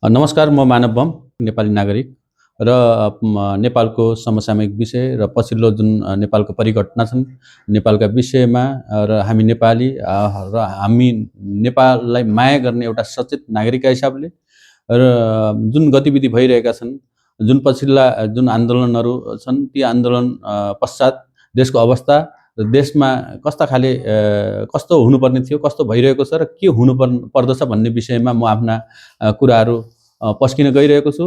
नमस्कार, म मानव बम, नेपाली नागरिक र नेपालको समसामयिक विषय र पछिल्लो जुन नेपालको परिघटना छन्, नेपालका विषयमा र हामी नेपाली र हामी नेपाललाई माया गर्ने एउटा सचेत नागरिकका हिसाबले र जुन गतिविधि भइरहेका छन्, जुन पछिल्ला जुन आन्दोलनहरू छन्, ती आन्दोलन पश्चात देशको अवस्था र देशमा कस्तो हुनुपर्ने थियो, कस्तो भइरहेको छ र के पर्दछ भन्ने विषयमा म आफ्ना कुराहरू पस्किन गइरहेको छु।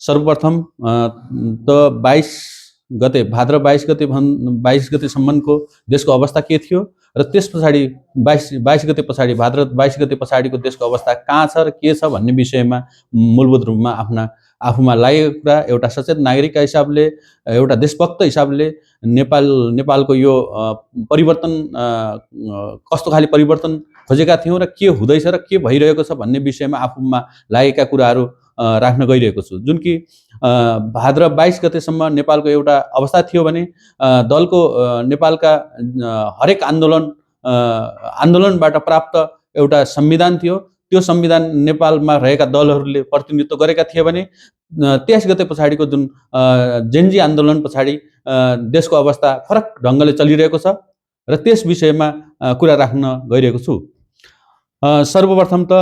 सर्वप्रथम त 22 गते भाद्र 22 गते 22 गतेसम्मको देशको अवस्था के थियो र त्यस पछाडि 22 गते पछाडि भाद्र 22 गते पछाडिको देशको अवस्था कहाँ छ र के छ भन्ने विषयमा मूलभूत रूपमा आफूमा लागेको कुरा, एउटा सचेत नागरिकका हिसाबले, एउटा देशभक्त हिसाबले नेपालको यो परिवर्तन कस्तो खाले परिवर्तन खोजेका थियौँ र के हुँदैछ र के भइरहेको छ भन्ने विषयमा आफूमा लागेका कुराहरू राख्न गइरहेको छु। जुन कि भाद्र 22 गतेसम्म नेपालको एउटा अवस्था थियो भने दलको नेपालका हरेक आन्दोलनबाट प्राप्त एउटा संविधान थियो। त्यो संविधान नेपालमा रहेका दलहरूले प्रतिनिधित्व गरेका थिए भने 23 गते पछाडिको जुन जेन्जी आन्दोलन पछाडि देशको अवस्था फरक ढङ्गले चलिरहेको छ र त्यस विषयमा कुरा राख्न गइरहेको छु। सर्वप्रथम त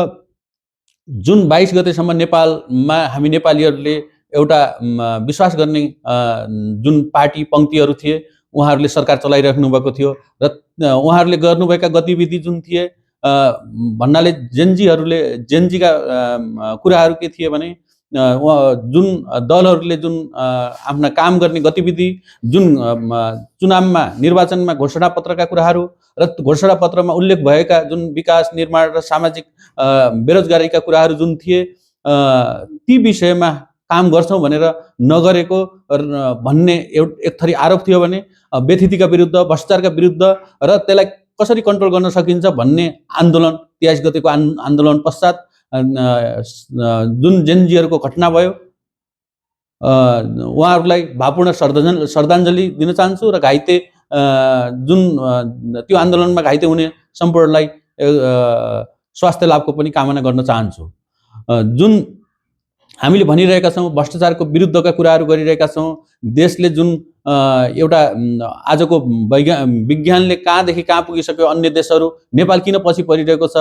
जुन 22 गतेसम्म नेपालमा हामी नेपालीहरूले एउटा विश्वास गर्ने जुन पार्टी पङ्क्तिहरू थिए, उहाँहरूले सरकार चलाइराख्नु भएको थियो र उहाँहरूले गर्नुभएका गतिविधि जुन थिए भन्नाले जेन्जीका कुराहरू के थिए भने जुन दलहरूले जुन आफ्ना काम गर्ने गतिविधि, जुन चुनावमा निर्वाचनमा घोषणापत्रका कुराहरू र घोषणापत्रमा उल्लेख भएका जुन विकास, निर्माण र सामाजिक बेरोजगारीका कुराहरू जुन थिए, ती विषयमा काम गर्छौँ भनेर नगरेको भन्ने एक थरी आरोप थियो भने व्यथितिका विरुद्ध, भ्रष्टाचारका विरुद्ध र त्यसलाई कसरी कन्ट्रोल गर्न सकिन्छ भन्ने आन्दोलन 23 गतेको आन्दोलन पश्चात जुन जेनजीहरूको घटना भयो, उहाँहरूलाई भावपूर्ण श्रद्धाञ्जली दिन चाहन्छु र घाइते जुन त्यो आन्दोलनमा घाइते हुने सम्पूर्णलाई स्वास्थ्य लाभको पनि कामना गर्न चाहन्छु। जुन हामीले भनिरहेका छौँ, भ्रष्टाचारको विरुद्धका कुराहरू गरिरहेका छौँ, देशले जुन एउटा आजको विज्ञानले कहाँदेखि कहाँ पुगिसक्यो, अन्य देशहरू, नेपाल किन पछि परिरहेको छ,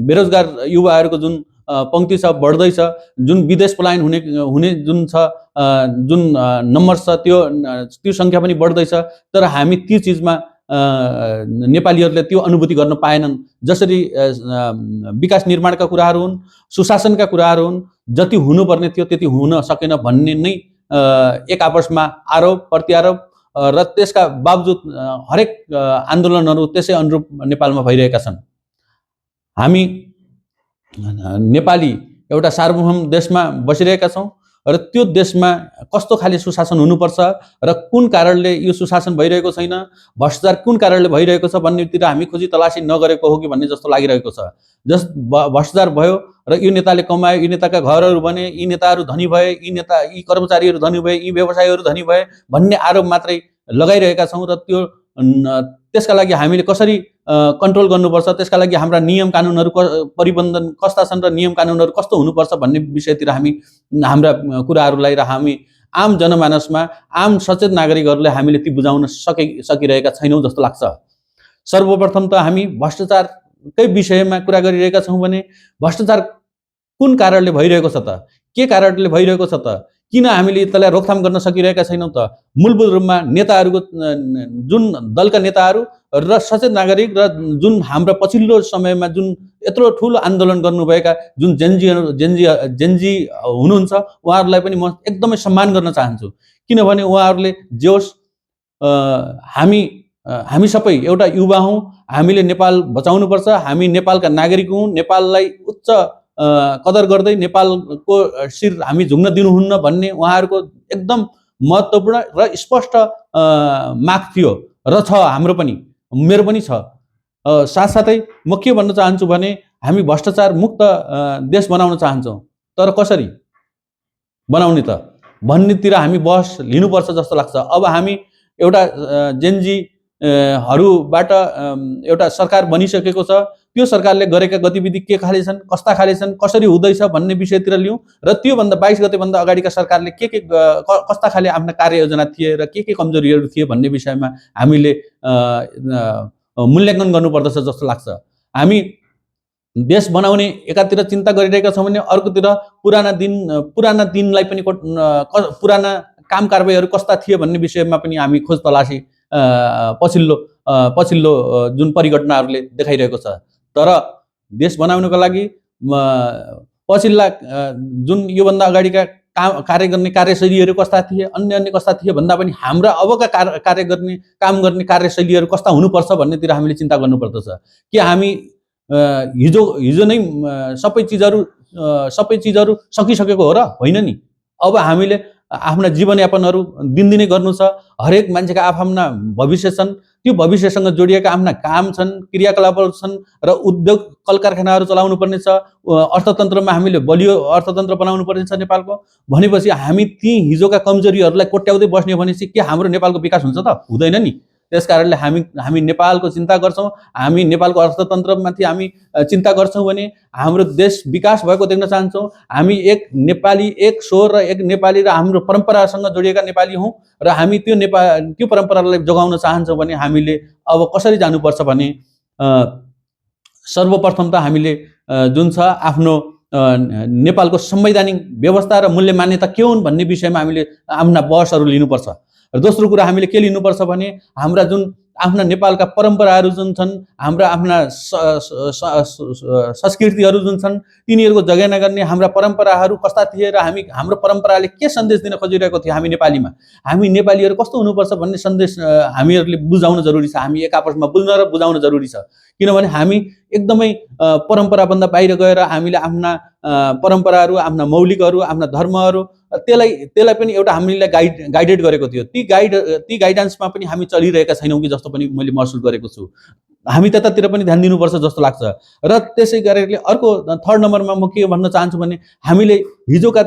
बेरोजगार युवाहरूको जुन पङ्क्ति छ बढ्दैछ, जुन विदेश पलायन हुने जुन छ जुन नम्बर छ त्यो सङ्ख्या पनि बढ्दैछ, तर हामी ती चिजमा नेपालीहरूले त्यो अनुभूति गर्न पाएनन्। जसरी विकास निर्माणका कुराहरू हुन्, सुशासनका कुराहरू हुन्, जति हुनुपर्ने थियो त्यति हुन सकेन भन्ने नै एक आपसमा आरोप प्रत्यारोप र त्यसका बावजुद हरेक आन्दोलनहरू त्यसै अनुरूप नेपालमा भइरहेका छन्। हामी नेपाली एउटा सार्वभौम देशमा बसिरहेका छौँ र त्यो देशमा कस्तो खाले सुशासन हुनुपर्छ र कुन कारणले यो सुशासन भइरहेको छैन, भ्रष्टाचार कुन कारणले भइरहेको छ भन्नेतिर हामी खोजी तलासी नगरेको हो कि भन्ने जस्तो लागिरहेको छ। भ्रष्टाचार भयो र यो नेताले कमायो, यी नेताका घरहरू बने, यी नेताहरू धनी भए, यी कर्मचारीहरू धनी भए, यी व्यवसायीहरू धनी भए भन्ने आरोप मात्रै लगाइरहेका छौँ र त्यसका लागि हामीले कसरी कन्ट्रोल गर्नुपर्छ, त्यसका लागि हाम्रा नियम कानुनहरू परिबन्धन कस्ता छन् र नियम कानुनहरू कस्तो हुनुपर्छ भन्ने विषयतिर हामी हाम्रा कुराहरूलाई र हामी आम जनमानसमा, आम सचेत नागरिकहरूलाई हामीले ती बुझाउन सकिरहेका छैनौँ जस्तो लाग्छ। सर्वप्रथम त हामी भ्रष्टाचारकै विषयमा कुरा गरिरहेका छौँ भने भ्रष्टाचार कुन कारणले भइरहेको छ त, के कारणले भइरहेको छ त, किन हामीले त्यसलाई रोकथाम गर्न सकिरहेका छैनौँ त? मूलभूत रूपमा नेताहरूको जुन दलका नेताहरू र सचेत नागरिक र जुन हाम्रा पछिल्लो समयमा जुन यत्रो ठुलो आन्दोलन गर्नुभएका जुन जेन्जी हुनुहुन्छ, उहाँहरूलाई पनि म एकदमै सम्मान गर्न चाहन्छु। किनभने उहाँहरूले जे होस्, हामी सबै एउटा युवा हौँ, हामीले नेपाल बचाउनुपर्छ, हामी नेपालका नागरिक हौँ, नेपाललाई उच्च कदर गर्दै नेपालको शिर हामी झुक्न दिनुहुन्न भन्ने उहाँहरूको एकदम महत्त्वपूर्ण र स्पष्ट माग थियो र छ, हाम्रो पनि, मेरो पनि छ। साथसाथै म के भन्न चाहन्छु भने हामी भ्रष्टाचार मुक्त देश बनाउन चाहन्छौँ, तर कसरी बनाउने त भन्नेतिर हामी बहस लिनुपर्छ जस्तो लाग्छ। अब हामी एउटा जेन्जी हरूबाट एउटा सरकार बनिसकेको छ त्यो सरकारले गरेका गतिविधि के खाले छन्, कस्ता खाले छन्, कसरी हुँदैछ भन्ने विषयतिर लियौँ र त्योभन्दा 22 गतेभन्दा अगाडिका सरकारले के कस्ता खाले आफ्ना कार्ययोजना थिए र के कमजोरीहरू थिए भन्ने विषयमा हामीले मूल्याङ्कन गर्नुपर्दछ जस्तो लाग्छ। हामी देश बनाउने एकातिर चिन्ता गरिरहेका छौँ भने अर्कोतिर पुराना दिनलाई पनि पुराना काम कारबाहीहरू कस्ता थिए भन्ने विषयमा पनि हामी खोज तलासी पछिल्लो जुन परिघटनाहरूले देखाइरहेको छ। तर देश बनाउनको लागि पछिल्ला जुन योभन्दा अगाडिका कार्य गर्ने कार्यशैलीहरू कस्ता थिए, अन्य कस्ता थिए भन्दा पनि हाम्रा अबका काम गर्ने कार्यशैलीहरू कस्ता हुनुपर्छ भन्नेतिर हामीले चिन्ता गर्नुपर्दछ। कि हामी हिजो नै सबै चिजहरू सकिसकेको हो र होइन नि। अब हामीले आफ्ना जीवनयापनहरू दिनदिनै गर्नु छ। हरेक मान्छेका आफ्ना भविष्य छन्, त्यो भविष्यसँग जोडिएका आफ्ना काम छन्, क्रियाकलापहरू छन् र उद्योग कल कारखानाहरू चलाउनु पर्ने छ। अर्थतन्त्रमा हामीले बलियो अर्थतन्त्र बनाउनु पर्ने छ नेपालको। भनेपछि हामी ती हिजोका कमजोरीहरूलाई कोट्याउँदै बस्ने भनेपछि के हाम्रो नेपालको विकास हुन्छ त? हुँदैन नि। त्यसकारणले हामी नेपालको चिन्ता गर्छौँ, हामी नेपालको अर्थतन्त्रमाथि हामी चिन्ता गर्छौँ भने हाम्रो देश विकास भएको देख्न चाहन्छौँ। हामी एक नेपाली, एक स्वर र एक नेपाली र हाम्रो परम्परासँग जोडिएका नेपाली हौँ र हामी त्यो परम्परालाई जोगाउन चाहन्छौँ भने हामीले अब कसरी जानुपर्छ भने सर्वप्रथम त हामीले जुन छ आफ्नो नेपालको संवैधानिक व्यवस्था र मूल्य मान्यता के हुन् भन्ने विषयमा हामीले आफ्ना बहसहरू लिनुपर्छ। र दोस्रो कुरा हामीले के लिनुपर्छ भने हाम्रा जुन आफ्ना नेपालका परम्पराहरू जुन छन्, हाम्रा आफ्ना संस्कृतिहरू जुन छन्, तिनीहरूको जगेर्ना गर्ने हाम्रा परम्पराहरू कस्ता थिए र हाम्रो परम्पराले के सन्देश दिन खोजिरहेको थियो हामी नेपालीमा, हामी नेपालीहरू कस्तो हुनुपर्छ भन्ने सन्देश हामीहरूले बुझाउन जरुरी छ। हामी एक आपसमा बुझ्न र बुझाउन जरुरी छ। किनभने हामी एकदमै परम्पराभन्दा बाहिर गएर हामीले आफ्ना परम्पराहरू, आफ्ना मौलिकहरू, आफ्ना धर्महरू त्यसलाई पनि एउटा हामीले गाइडेड गरेको थियो। ती गाइडेन्समा पनि हामी चलिरहेका छैनौँ कि जस्तो पनि मैले महसुस गरेको छु। हामी त्यतातिर पनि ध्यान दिनुपर्छ जस्तो लाग्छ। र त्यसै गरेर अर्को थर्ड नम्बरमा म के भन्न चाहन्छु भने हामीले हिजोका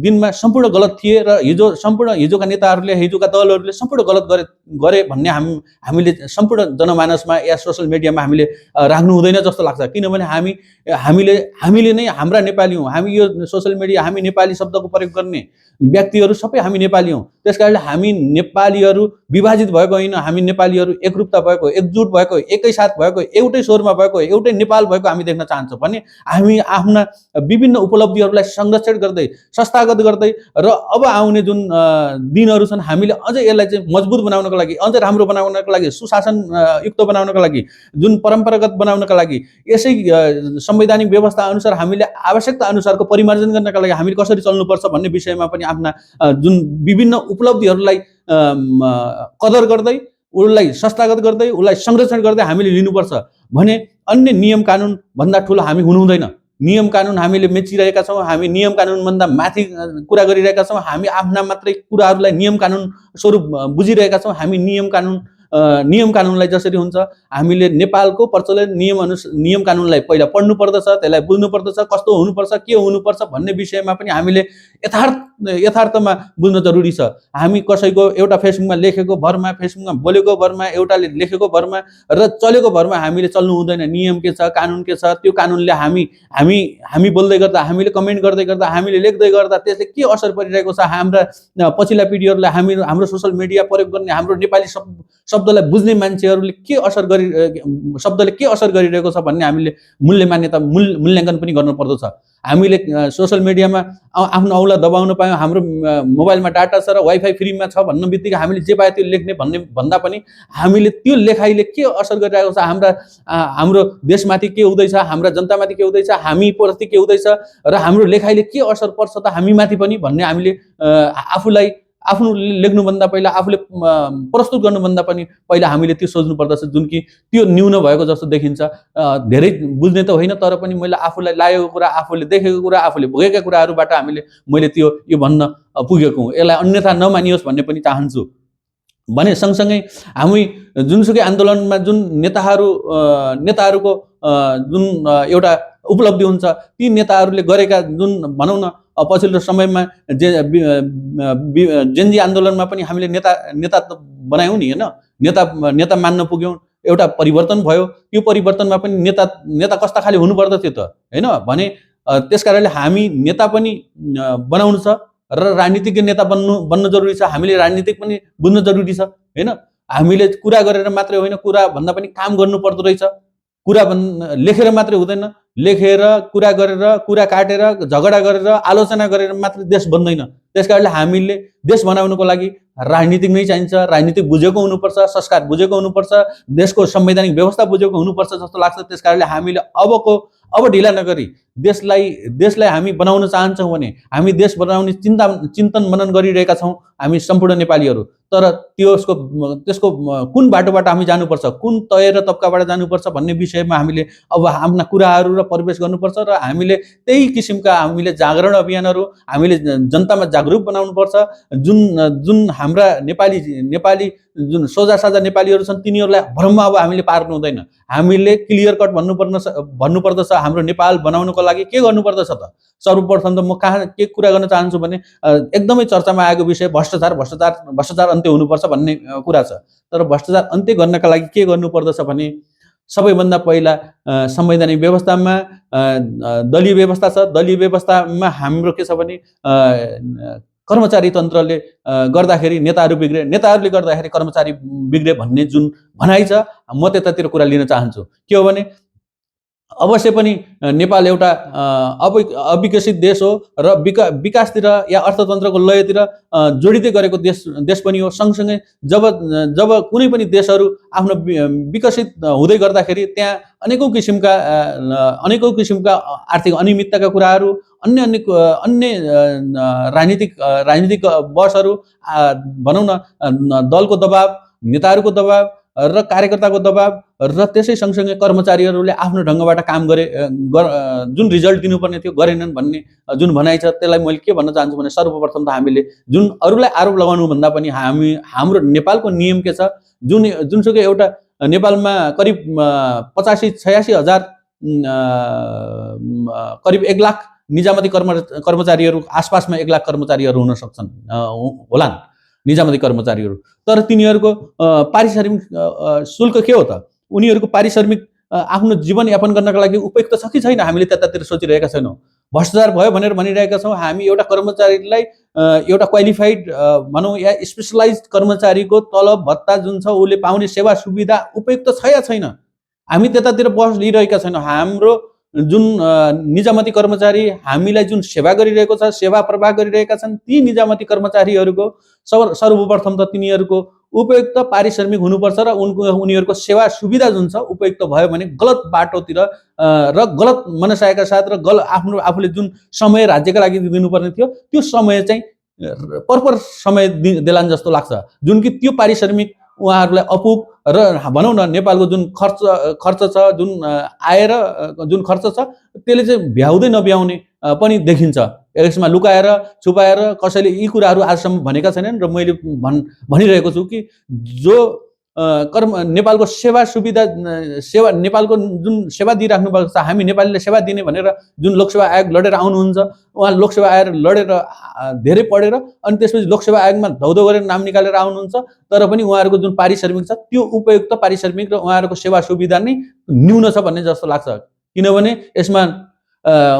दिनमा सम्पूर्ण गलत थिए र हिजोका नेताहरूले, हिजोका दलहरूले सम्पूर्ण गलत गरे भन्ने हामीले सम्पूर्ण जनमानसमा या सोसल मिडियामा हामीले राख्नु हुँदैन जस्तो लाग्छ। किनभने हामीले नै हाम्रा नेपाली हौँ। हामी यो सोसल मिडिया, हामी नेपाली शब्दको प्रयोग गर्ने व्यक्तिहरू सबै हामी नेपाली हौँ। त्यसकारणले हामी नेपालीहरू विभाजित भएको होइन, हामी नेपालीहरू एकरूपता भएको, एकजुट भएको, एकै साथ भएको, एउटै स्वरमा भएको, एउटै नेपाल भएको हामी देख्न चाहन्छौँ भने हामी आफ्ना विभिन्न उपलब्धिहरूलाई संरक्षण गर्दै, संस्थागत गर्दै र अब आउने जुन दिनहरू छन् हामीले अझै यसलाई चाहिँ मजबुत बनाउनको लागि, अझै राम्रो बनाउनको लागि, सुशासन युक्त बनाउनको लागि, जुन परम्परागत बनाउनका लागि, यसै संवैधानिक व्यवस्था अनुसार हामीले आवश्यकता अनुसारको परिमार्जन गर्नका लागि हामी कसरी चल्नुपर्छ भन्ने विषयमा पनि आफ्ना जुन विभिन्न उपलब्धिहरूलाई कदर गर्दै, उसलाई संस्थागत गर्दै, उसलाई संरक्षण गर्दै हामीले लिनुपर्छ भने अन्य नियम कानुन भन्दा ठुलो हामी हुनुहुँदैन। नियम कानुन हामीले मेचिरहेका छौँ, हामी नियम कानुनभन्दा माथि कुरा गरिरहेका छौँ। हामी आफ्ना मात्रै कुराहरूलाई नियम कानुन स्वरूप बुझिरहेका छौँ। हामी नियम कानुनलाई जसरी हुन्छ हामीले नेपालको प्रचलन नियम कानुनलाई पहिला पढ्नु पर्दछ, त्यसलाई बुझ्नु पर्दछ, कस्तो हुनुपर्छ, के हुनुपर्छ भन्ने विषयमा पनि हामीले यथार्थमा बुझ्न जरुरी छ। हामी कसैको एउटा फेसबुकमा लेखेको भरमा, फेसबुकमा बोलेको भरमा, एउटाले लेखेको भरमा र चलेको भरमा हामीले चल्नु हुँदैन। नियम के छ, कानुन के छ, त्यो कानुनले हामी बोल्दै गर्दा, हामीले कमेन्ट गर्दै गर्दा, हामीले लेख्दै गर्दा त्यसले के असर परिरहेको छ हाम्रा पछिल्ला पिढीहरूलाई, हाम्रो सोसल मिडिया प्रयोग गर्ने, हाम्रो नेपाली शब्दलाई बुझ्ने मान्छेहरूले शब्दले के असर गरिरहेको छ भन्ने हामीले मूल्याङ्कन पनि गर्नु पर्दछ। हामीले सोसल मिडियामा आफ्नो औँला दबाउन पायौँ, हाम्रो मोबाइलमा डाटा छ र वाइफाई फ्रीमा छ भन्ने बित्तिकै हामीले जे पायो त्यो लेख्ने भन्दा पनि हामीले त्यो लेखाइले के असर गरिरहेको छ, हाम्रो देशमाथि के हुँदैछ, हाम्रा जनतामाथि के हुँदैछ, हामीप्रति के हुँदैछ र हाम्रो लेखाइले के असर पर्छ त हामीमाथि पनि भन्ने हामीले आफ्नो लेख्नुभन्दा पहिला, आफूले प्रस्तुत गर्नुभन्दा पनि पहिला हामीले त्यो सोच्नु पर्दछ, जुन कि त्यो न्यून भएको जस्तो देखिन्छ। धेरै बुझ्ने त होइन, तर पनि मैले आफूलाई लागेको कुरा, आफूले देखेको कुरा, आफूले भोगेका कुराहरूबाट मैले यो भन्न पुगेको हुँ। यसलाई अन्यथा नमानियोस् भन्ने पनि चाहन्छु। भने सँगसँगै हामी जुनसुकै आन्दोलनमा जुन नेताहरूको जुन एउटा उपलब्धि हुन्छ, ती नेताहरूले गरेका जुन भनौँ न पछिल्लो समयमा जेनजी आन्दोलनमा पनि हामीले नेता बनायौँ नि, होइन, नेता मान्न पुग्यौँ। एउटा परिवर्तन भयो। त्यो परिवर्तनमा पनि नेता कस्ता खाले हुनुपर्दथ्यो त, होइन भने त्यस कारणले हामी नेता पनि बनाउनु छ र राजनीतिज्ञ नेता बन्न जरुरी छ। हामीले राजनीतिक पनि बुझ्न जरुरी छ, होइन। हामीले कुरा गरेर मात्रै होइन, कुरा भन्दा पनि काम गर्नु पर्दो रहेछ। कुरा लेखेर मात्रै हुँदैन, लेखेर कुरा गरेर, कुरा काटेर, झगडा गरेर, आलोचना गरेर मात्रै देश बन्दैन। त्यसकारणले हामीले देश बनाउनको लागि राजनीतिक नै चाहिन्छ। राजनीतिक बुझेको हुनुपर्छ, संस्कार बुझेको हुनुपर्छ, देशको संवैधानिक व्यवस्था बुझेको हुनुपर्छ जस्तो लाग्छ। त्यसकारणले हामीले अब ढिला नगरी देशलाई हामी बनाउन चाहन्छौँ भने हामी देश बनाउने चिन्तन मनन गरिरहेका छौँ हामी सम्पूर्ण नेपालीहरू। तर त्यसको कुन बाटोबाट हामी जानुपर्छ, कुन तय र तब्काबाट जानुपर्छ भन्ने विषयमा हामीले अब आफ्ना कुराहरू र प्रवेश गर्नुपर्छ र हामीले त्यही किसिमका हामीले जागरण अभियानहरू हामीले जनतामा जागरुक बनाउनुपर्छ। जुन हाम्रा नेपाली जुन सोझा साझा नेपालीहरू छन् तिनीहरूलाई भ्रममा अब हामीले पार्नु हुँदैन। हामीले क्लियर कट भन्नुपर्दछ। हाम्रो नेपाल बनाउनको लागि के गर्नुपर्दछ त? सर्वप्रथम त म के कुरा गर्न चाहन्छु भने एकदमै चर्चामा आएको विषय भ्रष्टाचार अन्त्य हुनुपर्छ भन्ने कुरा छ। तर भ्रष्टाचार अन्त्य गर्नका लागि के गर्नुपर्दछ भने सबैभन्दा पहिला संवैधानिक व्यवस्थामा दलीय व्यवस्था छ। दलीय व्यवस्थामा हाम्रो के छ भने कर्मचारी तन्त्रले गर्दाखेरि नेताहरू बिग्रे, नेताहरूले गर्दाखेरि कर्मचारी बिग्रे भन्ने जुन भनाइ छ, म त्यतातिर कुरा लिन चाहन्छु। के हो भने अवश्य पनि नेपाल एउटा अविकसित देश हो र विकासतिर या अर्थतन्त्रको लयतिर जोडिँदै गरेको देश पनि हो। सँगसँगै जब कुनै पनि देशहरू आफ्नो विकसित हुँदै गर्दाखेरि त्यहाँ अनेकौं किसिमका आर्थिक अनियमितताका कुराहरू, अन्य राजनीतिक बसहरू, भनौँ न दलको दबाव, नेताहरूको दबाव र कार्यकर्ताको दबाव र त्यसै सँगसँगै कर्मचारीहरूले आफ्नो ढङ्गबाट काम गरे, जुन रिजल्ट दिनुपर्ने थियो गरेनन् भन्ने जुन भनाइ छ, त्यसलाई मैले के भन्न चाहन्छु भने सर्वप्रथम त हामीले जुन अरूलाई आरोप लगाउनुभन्दा पनि हाम्रो नेपालको नियम के छ, जुनसुकै एउटा नेपालमा करिब 85-86 हजार करिब 1 लाख निजामती कर्मचारीहरू आसपासमा 1 लाख कर्मचारीहरू हुन सक्छन् होलान् निजामती कर्मचारीहरू। तर तिनीहरूको पारिश्रमिक शुल्क के हो त? उनीहरूको पारिश्रमिक आफ्नो जीवनयापन गर्नका लागि उपयुक्त छ कि छैन हामीले त्यतातिर सोचिरहेका छैनौँ। भ्रष्टाचार भयो भनेर भनिरहेका छौँ। हामी एउटा कर्मचारीलाई एउटा क्वालिफाइड भनौँ या स्पेसलाइज्ड कर्मचारीको तलब भत्ता जुन छ उसले पाउने सेवा सुविधा उपयुक्त छ या छैन हामी त्यतातिर बहस लिइरहेका छैनौँ। हाम्रो जुन निजामती कर्मचारी हामीलाई जुन सेवा गरिरहेको छ, सेवा प्रवाह गरिरहेका छन्, ती निजामती कर्मचारीहरूको सर्वप्रथम त तिनीहरूको उपयुक्त पारिश्रमिक हुनुपर्छ र उनीहरूको सेवा सुविधा जुन छ उपयुक्त भयो भने गलत बाटोतिर र गलत मनसायका साथ र आफूले जुन समय राज्यका लागि दिनुपर्ने थियो त्यो समय चाहिँ पर्पर समय देलान् जस्तो लाग्छ। जुन कि त्यो पारिश्रमिक उहाँहरूलाई अपुग र भनौँ न नेपालको जुन खर्च छ, जुन आएर जुन खर्च छ त्यसले चाहिँ भ्याउँदै नभ्याउने पनि देखिन्छ। यसमा लुकाएर छुपाएर कसैले यी कुराहरू आजसम्म भनेका छैनन् र मैले भनिरहेको छु कि जो नेपालको नेपालको जुन सेवा दिइराख्नु भएको छ, हामी नेपालीले सेवा दिने भनेर जुन लोकसेवा आयोग लडेर आउनुहुन्छ, उहाँ लोकसेवा आयोग लडेर धेरै पढेर अनि त्यसपछि लोकसेवा आयोगमा धौधौ गरेर नाम निकालेर आउनुहुन्छ। तर पनि उहाँहरूको जुन पारिश्रमिक छ त्यो उपयुक्त पारिश्रमिक र उहाँहरूको सेवा सुविधा नै न्यून छ भन्ने जस्तो लाग्छ। किनभने यसमा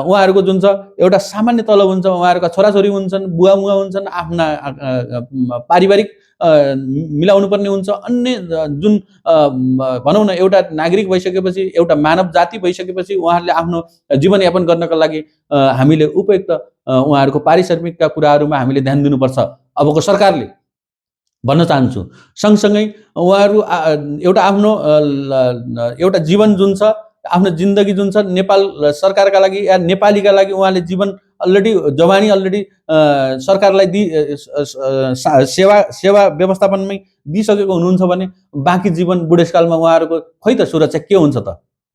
उहाँहरूको जुन छ एउटा सामान्य तलब हुन्छ, उहाँहरूका छोराछोरी हुन्छन्, बुवामुवा हुन्छन्, आफ्ना पारिवारिक मिलाउनु पर्ने हुन्छ। अन्य जुन भनौँ न एउटा नागरिक भइसकेपछि, एउटा मानव जाति भइसकेपछि उहाँहरूले आफ्नो जीवनयापन गर्नका लागि हामीले उपयुक्त उहाँहरूको पारिश्रमिकका कुराहरूमा हामीले ध्यान दिनुपर्छ अबको सरकारले भन्न चाहन्छु। सँगसँगै उहाँहरू एउटा आफ्नो एउटा जीवन जुन छ, आफ्नो जिन्दगी जुन छ नेपाल सरकारका लागि या नेपालीका लागि उहाँले जीवन जवानी अलरेडी सरकारलाई सेवा व्यवस्थापनमै दिइसकेको हुनुहुन्छ भने बाँकी जीवन बुढेसकालमा उहाँहरूको खै त सुरक्षा के हुन्छ त,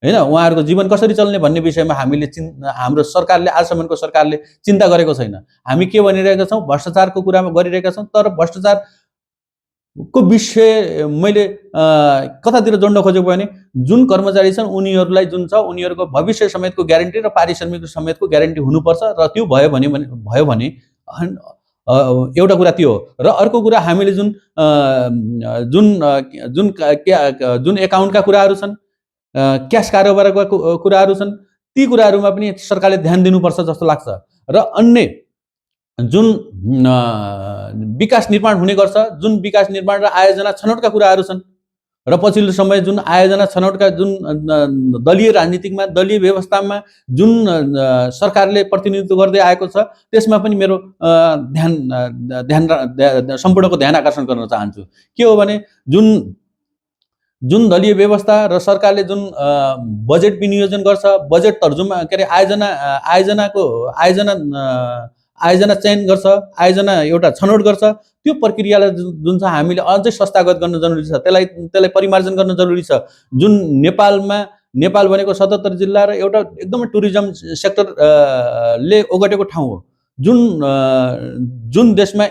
हैन? उहाँहरूको जीवन कसरी चल्ने भन्ने विषयमा हाम्रो सरकारले आजसम्मको सरकारले चिन्ता गरेको छैन। हामी के भनिरहेका छौँ? भ्रष्टाचारको कुरामा गरिरहेका छौँ। तर भ्रष्टाचारको विषय मैले कतातिर जोड्न खोजेको भने जुन कर्मचारी छन् उनीहरूलाई जुन छ उनीहरूको भविष्य समेतको ग्यारेन्टी र पारिश्रमिक समेतको ग्यारेन्टी हुनुपर्छ र त्यो भयो भने एउटा कुरा त्यो हो। र अर्को कुरा हामीले जुन जुन जुन जुन एकाउन्टका कुराहरू छन्, क्यास कारोबारका कुराहरू छन्, ती कुराहरूमा पनि सरकारले ध्यान दिनुपर्छ जस्तो लाग्छ। र अन्य जुन विकास निर्माण हुने गर्छ, जुन विकास निर्माण र आयोजना छनौटका कुराहरू छन्, र पछिल्लो समय जुन आयोजना छनौटका जुन दलीय राजनीतिकमा, दलीय व्यवस्थामा जुन सरकारले प्रतिनिधित्व गर्दै आएको छ, त्यसमा पनि मेरो सम्पूर्णको ध्यान आकर्षण गर्न चाहन्छु। के हो भने जुन दलीय व्यवस्था र सरकारले जुन बजेट विनियोजन गर्छ, बजेट तर्जुमा के अरे आयोजना चयन गर्छ, आयोजना एउटा छनौट गर्छ, त्यो प्रक्रियालाई जुन छ हामीले अझै संस्थागत गर्न जरुरी छ, त्यसलाई परिमार्जन गर्न जरुरी छ। जुन नेपाल भनेको 77 जिल्ला र एउटा एकदमै टुरिज्म सेक्टर ले ओगटेको ठाउँ हो। जुन देशमा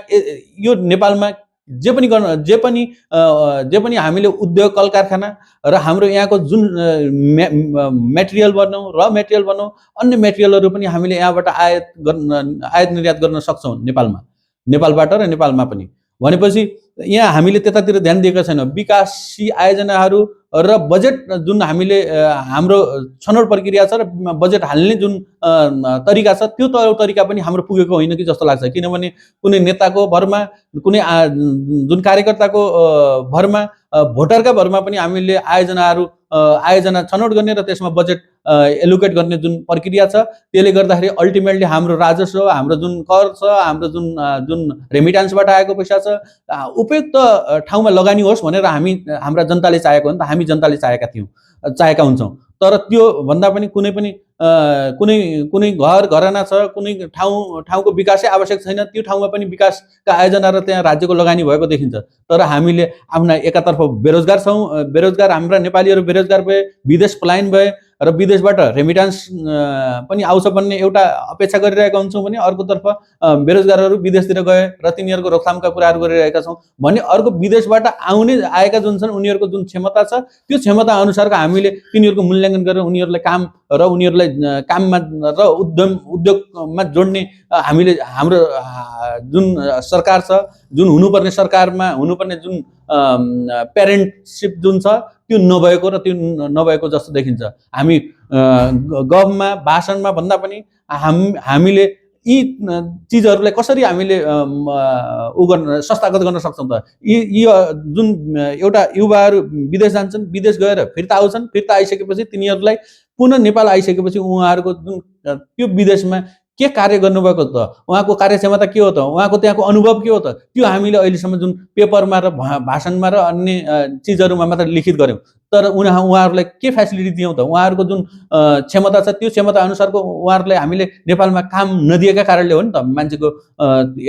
यो नेपालमा जे पनि हामीले उद्योग, कल कारखाना र हाम्रो यहाँको जुन मेटेरियल भनौँ, र मेटेरियल भनौँ, अन्य मेटेरियलहरू पनि हामीले यहाँबाट आयात निर्यात गर्न सक्छौँ नेपालबाट र नेपालमा पनि। भनेपछि यहाँ हामीले त्यतातिर ध्यान दिएका छैनौँ। विकासी आयोजनाहरू र बजेट जुन हामीले हाम्रो छनौट प्रक्रिया छ र बजेट हाल्ने जुन तरिका छ, त्यो तरिका पनि हाम्रो पुगेको होइन कि जस्तो लाग्छ। किनभने कुनै नेताको भरमा, कुनै जुन कार्यकर्ताको भरमा, भोटरका भरमा पनि हामीले आयोजना छनौट गर्ने र त्यसमा बजेट एलोकेट गर्ने जुन प्रक्रिया छ, त्यसले गर्दाखेरि अल्टिमेटली हाम्रो राजस्व, हाम्रो जुन कर छ, हाम्रो जुन रेमिटान्सबाट आएको पैसा छ, उपयुक्त ठाउँमा लगानी होस् भनेर हाम्रा जनताले चाहेको हो नि त। हामी जनताले चाहेका हुन्छौँ। तर त्यो भन्दा पनि कुनै घर घराना छ, कुनै ठाउँको विकासै आवश्यक छैन, त्यो ठाउँमा पनि विकासका आयोजना र त्यहाँ राज्यको लगानी भएको देखिन्छ। तर हामीले आफ्ना एकातर्फ बेरोजगार हाम्रा नेपालीहरू बेरोजगार भए, विदेश पलायन भए र विदेशबाट रेमिटान्स पनि आउँछ भन्ने एउटा अपेक्षा गरिरहेका हुन्छौँ भने अर्कोतर्फ बेरोजगारहरू विदेशतिर गए र तिनीहरूको रोकथामका कुराहरू गरिरहेका छौँ भने अर्को विदेशबाट आएका जुन छन् उनीहरूको जुन क्षमता छ, त्यो क्षमता अनुसारको हामीले तिनीहरूको मूल्याङ्कन गरेर उनीहरूलाई काम र उनीहरूलाई काममा र उद्योगमा जोड्ने हाम्रो जुन सरकार छ, जुन हुनुपर्ने सरकारमा हुनुपर्ने जुन प्यारेन्टसिप जुन छ, त्यो नभएको जस्तो देखिन्छ। हामी गफमा, भाषणमा भन्दा पनि हामीले यी चिजहरूलाई कसरी हामीले संस्थागत गर्न सक्छौँ त? यी जुन एउटा युवाहरू विदेश जान्छन्, विदेश गएर फिर्ता आउँछन्, फिर्ता आइसकेपछि तिनीहरूलाई पुनः नेपाल आइसकेपछि उहाँहरूको जुन त्यो विदेशमा के कार्य गर्नुभएको त, उहाँको कार्यक्षमता के हो त, उहाँको त्यहाँको अनुभव के हो त, त्यो हामीले अहिलेसम्म जुन पेपरमा र भाषणमा र अन्य चिजहरूमा मात्र लिखित गऱ्यौँ। तर उहाँहरूलाई के फेसिलिटी दियौँ त? उहाँहरूको जुन क्षमता छ, त्यो क्षमता अनुसारको उहाँहरूलाई हामीले नेपालमा काम नदिएका कारणले हो नि त मान्छेको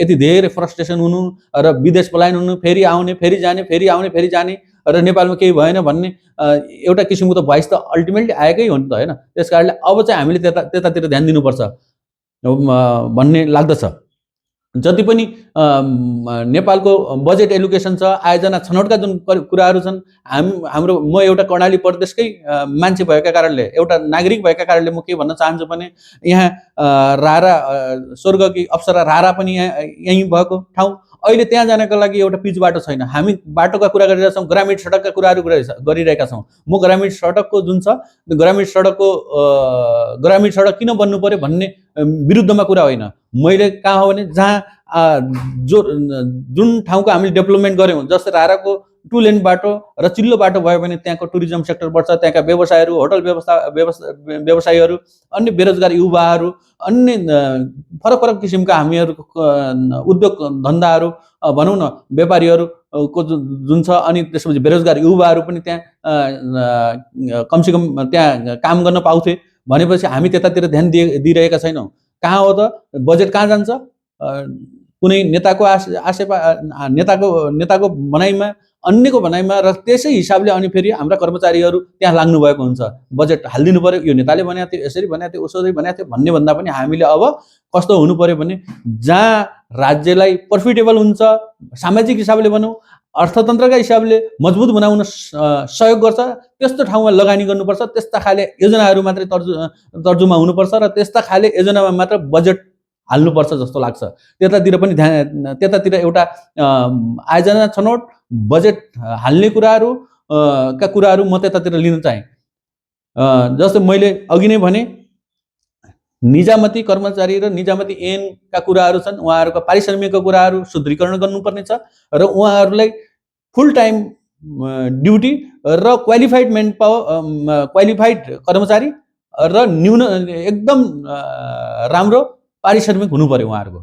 यति धेरै फ्रस्ट्रेसन हुनु र विदेश पलायन हुनु, फेरि आउने, फेरि जाने, फेरि आउने, फेरि जाने र नेपालमा केही भएन भन्ने एउटा किसिमको त भोइस त अल्टिमेटली आएकै हो नि त, होइन? त्यस कारणले अब चाहिँ हामीले त्यतातिर ध्यान दिनुपर्छ भन्ने लाग्दछ। जति पनि नेपालको बजेट एलोकेसन छ, आयोजना छनौटका जुन कुराहरू छन्, म एउटा कर्णाली प्रदेशकै मान्छे भएका कारणले, एउटा नागरिक भएका कारणले म के भन्न चाहन्छु भने यहाँ रारा स्वर्गकी अप्सरा रारा पनि यहीँ भएको ठाउँ। अहिले त्यहाँ जानको लागि एउटा पिच बाटो छैन। हामी बाटोका कुरा गरिरहेका छौँ, ग्रामीण सडकका कुराहरू गरिरहेका छौँ। म ग्रामीण सडकको जुन छ, ग्रामीण सडक किन बन्नु पर्यो भन्ने विरुद्धमा कुरा होइन। मैले कहाँ हो भने जहाँ जुन ठाउँको हामीले डेभलपमेन्ट गऱ्यौँ, जस्तै राराको 2 लेन बाटो र चिल्लो बाटो भयो भने त्यहाँको टुरिज्म सेक्टर बढ्छ, त्यहाँका व्यवसायहरू, होटल व्यवसायीहरू, अन्य बेरोजगार युवाहरू, अन्य फरक किसिमका हामीहरूको उद्योग धन्दाहरू भनौँ न, व्यापारीहरूको जुन छ, अनि त्यसपछि बेरोजगार युवाहरू पनि त्यहाँ कमसेकम त्यहाँ काम गर्न पाउँथे। भनेपछि हामी त्यतातिर ध्यान दिइरहेका छैनौँ। कहाँ हो त? बजेट कहाँ जान्छ? कुनै नेताको नेताको भनाइमा, अन्यको भनाइमा, र त्यसै हिसाबले अनि फेरि हाम्रा कर्मचारीहरू त्यहाँ लाग्नु भएको हुन्छ। बजेट हालिदिनु पर्यो, यो नेताले भनेको थियो, यसरी भनेको थियो, उसरी भनेको थियो भन्ने भन्दा पनि हामीले अब कस्तो हुनु पर्यो भने जहाँ राज्यलाई प्रफिटेबल हुन्छ, सामाजिक हिसाबले भनौँ, अर्थतन्त्रका हिसाबले मजबुत बनाउन सहयोग गर्छ, त्यस्तो ठाउँमा लगानी गर्नुपर्छ। त्यस्ता खाले योजनाहरू मात्रै तर्जुमा हुनुपर्छ र त्यस्ता खाले योजनामा मात्र बजेट हाल्नुपर्छ जस्तो लाग्छ। त्यतातिर पनि ध्यान, त्यतातिर एउटा आयोजना छनौट बजेट हाल्ने कुराहरू का कुराहरू म त्यतातिर लिन चाहे। जस्तै मैले अघि नै भने निजामती कर्मचारी र निजामती ऐनका कुराहरू छन्, उहाँहरूको पारिश्रमिकका कुराहरू सुदृढीकरण गर्नुपर्ने छ र उहाँहरूलाई फुल टाइम ड्युटी र क्वालिफाइड मेन पावर, क्वालिफाइड कर्मचारी र न्यून एकदम राम्रो पारिश्रमिक हुनु पर्यो उहाँहरूको,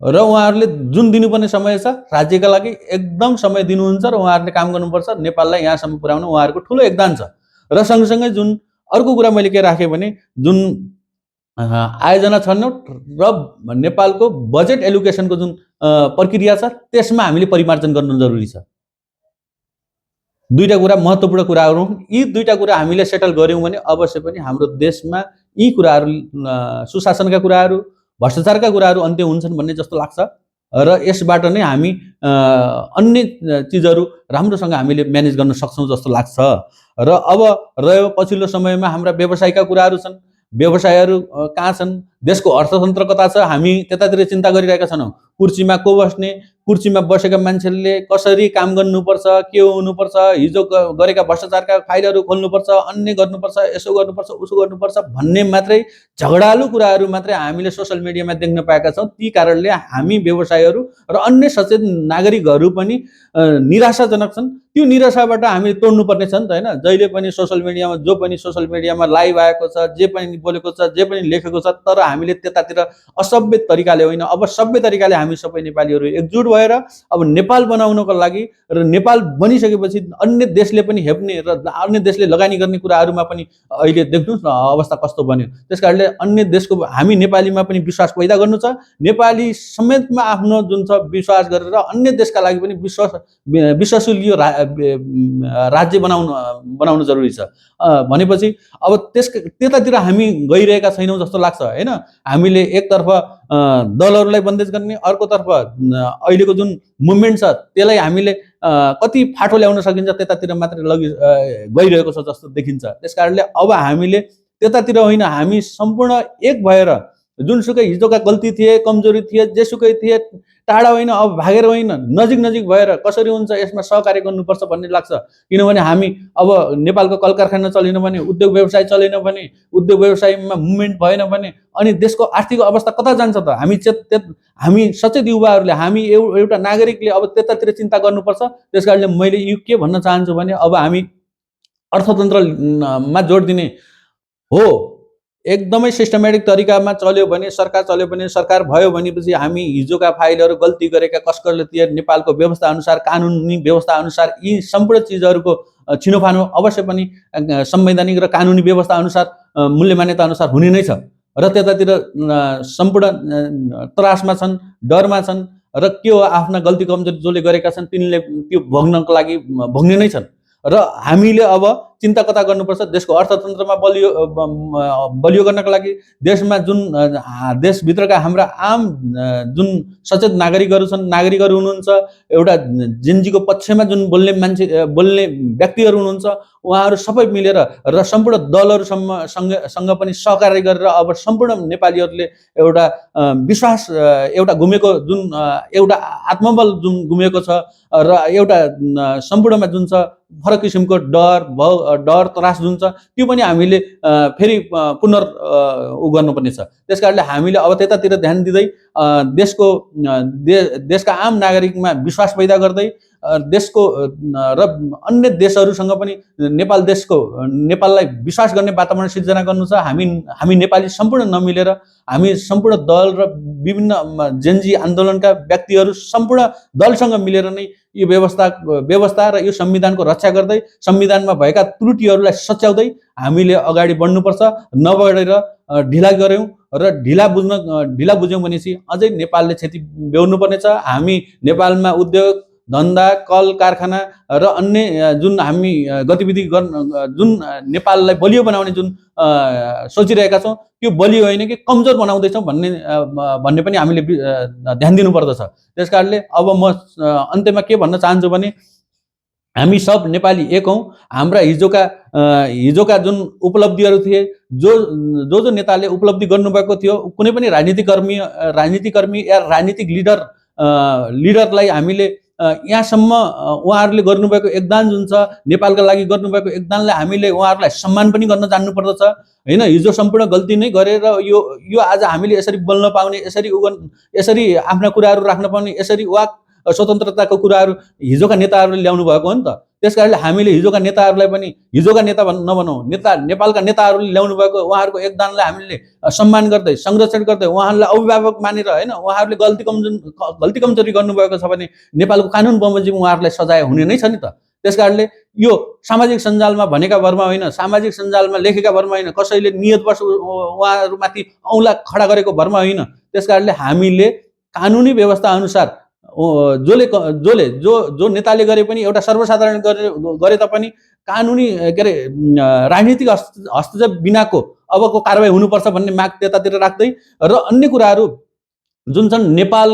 र उहाँहरूले जुन दिनुपर्ने समय छ राज्यका लागि एकदम समय दिनुहुन्छ र उहाँहरूले काम गर्नुपर्छ। नेपाललाई यहाँसम्म पुर्याउन उहाँहरूको ठुलो योगदान छ। र सँगसँगै जुन अर्को कुरा मैले के राखेँ भने जुन आयोजना छनौट र नेपालको बजेट एलोकेसनको जुन प्रक्रिया छ त्यसमा हामीले परिमार्जन गर्नु जरुरी छ। दुईटा कुरा महत्त्वपूर्ण कुराहरू हुन्। यी दुईटा कुरा हामीले सेटल गर्यौँ भने अवश्य पनि हाम्रो देशमा यी कुराहरू, सुशासनका कुराहरू, भ्रष्टाचारका कुराहरू अन्त्य हुन्छन् भन्ने जस्तो लाग्छ र यसबाट नै हामी अन्य चिजहरू राम्रोसँग हामीले म्यानेज गर्न सक्छौँ जस्तो लाग्छ। र अब रह्यो पछिल्लो समयमा हाम्रा व्यवसायका कुराहरू छन्। व्यवसायहरू कहाँ छन्, देशको अर्थतन्त्र कता छ, हामी त्यतातिर चिन्ता गरिरहेका छैनौँ। कुर्सीमा को बस्ने, कुर्सीमा बसेका मान्छेले कसरी काम गर्नुपर्छ, के हुनुपर्छ, हिजो गरेका भ्रष्टाचारका फाइलहरू खोल्नुपर्छ, अन्य गर्नुपर्छ, यसो गर्नुपर्छ, उसो गर्नुपर्छ भन्ने मात्रै झगडालु कुराहरू मात्रै हामीले सोसल मिडियामा देख्न पाएका छौँ। ती कारणले हामी व्यवसायहरू र अन्य सचेत नागरिकहरू पनि निराशाजनक छन्। त्यो निराशाबाट हामीले तोड्नुपर्ने छ नि त, हैन? जहिले पनि सोसल मिडियामा जो पनि सोसल मिडियामा लाइभ आएको छ, जे पनि बोलेको छ, जे पनि लेखेको छ, तर हामीले त्यतातिर असभ्य तरिकाले होइन, अब सभ्य तरिकाले हामी सबै नेपालीहरू एकजुट भएर अब नेपाल बनाउनको लागि र नेपाल बनिसकेपछि अन्य देशले पनि हेप्ने र अन्य देशले लगानी गर्ने कुराहरूमा पनि अहिले देख्नुहोस् न अवस्था कस्तो बन्यो। त्यसकारणले अन्य देशको हामी नेपालीमा पनि विश्वास पैदा गर्नु छ। नेपाली समेतमा आफ्नो जुन छ विश्वास गरेर अन्य देशका लागि पनि विश्वसनीय राज्य बनाउनु जरुरी छ। भनेपछि अब त्यतातिर हामी गइरहेका छैनौँ जस्तो लाग्छ, हैन? हामीले एकतर्फ दलहरूलाई बन्देज गर्ने, अर्कोतर्फ अहिलेको जुन मुभमेन्ट छ त्यसलाई हामीले कति फाटो ल्याउन सकिन्छ त्यतातिर मात्रै गइरहेको छ जस्तो देखिन्छ। त्यसकारणले अब हामीले त्यतातिर होइन, हामी सम्पूर्ण एक भएर जुनसुकै हिजोका गल्ती थिए, कमजोरी थिए, जेसुकै थिए, टाढा होइन, अब भागेर होइन, नजिक नजिक भएर कसरी हुन्छ यसमा सहकार्य गर्नुपर्छ भन्ने लाग्छ। किनभने हामी अब नेपालको कल कारखाना चलेन भने, उद्योग व्यवसाय चलेन भने, उद्योग व्यवसायमा मुभमेन्ट भएन भने अनि देशको आर्थिक अवस्था कता जान्छ त? हामी सचेत युवाहरूले, हामी एउटा नागरिकले अब त्यतातिर चिन्ता गर्नुपर्छ। त्यसकारणले मैले यो के भन्न चाहन्छु भने अब हामी अर्थतन्त्रमा जोड दिने हो, एकदमै सिस्टमेटिक तरिकामा चल्यो भने, सरकार चल्यो भने, सरकार भयो भनेपछि हामी हिजोका फाइलहरू, गल्ती गरेका कसकसले तिर, नेपालको व्यवस्था अनुसार, कानुनी व्यवस्था अनुसार यी सम्पूर्ण चिजहरूको छिनोफानो अवश्य पनि संवैधानिक र कानुनी व्यवस्था अनुसार, मूल्य मान्यता अनुसार हुने नै छ। र त्यतातिर सम्पूर्ण त्रासमा छन्, डरमा छन् र के हो आफ्ना गल्ती कमजोरी जसले गरेका छन् तिनले त्यो भोग्नको लागि भोग्ने नै छन्। र हामीले अब चिन्ता कता गर्नुपर्छ, देशको अर्थतन्त्रमा बलियो गर्नका लागि, देशमा जुन देशभित्रका हाम्रा आम जुन सचेत नागरिकहरू छन्, नागरिकहरू हुनुहुन्छ, एउटा जेनजीको पक्षमा जुन बोल्ने व्यक्तिहरू हुनुहुन्छ, उहाँहरू सबै मिलेर र सम्पूर्ण दलहरूसँग पनि सहकार्य गरेर अब सम्पूर्ण नेपालीहरूले एउटा विश्वास, एउटा गुमेको जुन एउटा आत्मबल जुन गुमेको छ र एउटा सम्पूर्णमा जुन छ फरक किसिमको डर त्रास जुन छ त्यो पनि हामीले फेरि गर्नुपर्ने छ। त्यसकारणले हामीले अब त्यतातिर ध्यान दिँदै देशका आम नागरिकमा विश्वास पैदा गर्दै देशको र अन्य देशहरूसँग पनि नेपाललाई विश्वास गर्ने वातावरण सिर्जना गर्नु छ। हामी नेपाली सम्पूर्ण नमिलेर, हामी सम्पूर्ण दल र विभिन्न जेनजी आन्दोलनका व्यक्तिहरू सम्पूर्ण दलसँग मिलेर नै यो व्यवस्था र यो संविधानको रक्षा गर्दै, संविधानमा भएका त्रुटिहरूलाई सच्याउँदै हामीले अगाडि बढ्नुपर्छ। नबढेर ढिला गऱ्यौँ र ढिला बुझ्यौँ भनेपछि अझै नेपालले क्षति बेहोर्नुपर्ने छ। हामी नेपालमा उद्योग धन्दा, कल कारखाना र अन्य जुन हामी गतिविधि जुन नेपाललाई बलियो बनाउने जुन सोचिरहेका छौँ त्यो बलियो होइन कि कमजोर बनाउँदैछौँ भन्ने पनि हामीले ध्यान दिनुपर्दछ। त्यसकारणले अब म अन्त्यमा के भन्न चाहन्छु भने हामी सब नेपाली एक हौँ। हाम्रा हिजोका जुन उपलब्धिहरू थिए, जो नेताले उपलब्धि गर्नुभएको थियो, कुनै पनि राजनीतिकर्मी या राजनीतिक लिडरलाई हामीले यहाँसम्म उहाँहरूले गर्नुभएको योगदान जुन छ, नेपालका लागि गर्नुभएको योगदानलाई हामीले उहाँहरूलाई सम्मान पनि गर्न जान्नुपर्दछ होइन। हिजो सम्पूर्ण गल्ती नै गरेर यो आज हामीले यसरी बोल्न पाउने, यसरी आफ्ना कुराहरू राख्न पाउने, यसरी वाक स्वतन्त्रताको कुराहरू हिजोका नेताहरूले ल्याउनु भएको हो नि त। त्यस कारणले हामीले हिजोका नेताहरूलाई पनि हिजोका नेता नभनौँ, नेपालका नेताहरूले ल्याउनु भएको उहाँहरूको योगदानलाई हामीले सम्मान गर्दै, संरक्षण गर्दै, उहाँहरूलाई अभिभावक मानेर होइन, उहाँहरूले गल्ती कमजोरी गर्नुभएको छ भने नेपालको कानुन बमोजिम उहाँहरूलाई सजाय हुने नै छ नि त। त्यस कारणले यो सामाजिक सञ्जालमा भनेका भरमा होइन, सामाजिक सञ्जालमा लेखेका भरमा होइन, कसैले नियतवश उहाँहरूमाथि औँला खडा गरेको भरमा होइन। त्यस कारणले हामीले कानुनी व्यवस्था अनुसार जो नेताले गरे पनि, एउटा सर्वसाधारण गरे तापनि कानुनी के अरे राजनीतिक हस्तक्षेप बिनाको अबको कारबाही हुनुपर्छ भन्ने माग त्यतातिर राख्दै र अन्य कुराहरू जुन छन् नेपाल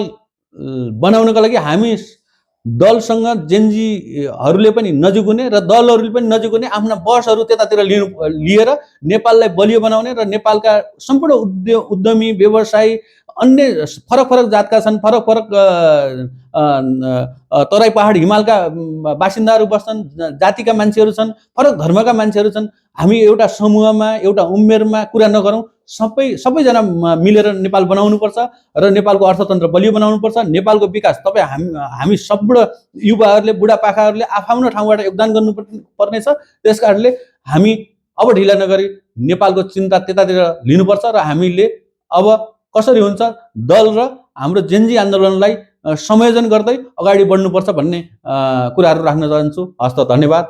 बनाउनको लागि हामी दलसँग जेनजीहरूले पनि नजिक हुने र दलहरूले पनि नजिक हुने, आफ्ना बसहरू त्यतातिर लिएर नेपाललाई बलियो बनाउने र नेपालका सम्पूर्ण उद्यमी व्यवसायी अन्य फरक जातका छन्, फरक तराई पहाड हिमालका बासिन्दाहरू बस्छन्, जातिका मान्छेहरू छन्, फरक धर्मका मान्छेहरू छन्। हामी एउटा समूहमा, एउटा उमेरमा कुरा नगरौँ, सबैजना मिलेर नेपाल बनाउनुपर्छ र नेपालको अर्थतन्त्र बलियो बनाउनुपर्छ। नेपालको विकास हामी सम्पूर्ण युवाहरूले, बुढापाकाहरूले आफ्नो ठाउँबाट योगदान गर्नुपर्नेछ। त्यस कारणले हामी अब ढिला नगरी नेपालको चिन्ता त्यतातिर लिनुपर्छ र हामीले अब कसरी हुन्छ दल र हाम्रो जेनजी आन्दोलनलाई संयोजन गर्दै अगाडि बढ्नुपर्छ भन्ने कुराहरू राख्न चाहन्छु। हस्त, धन्यवाद।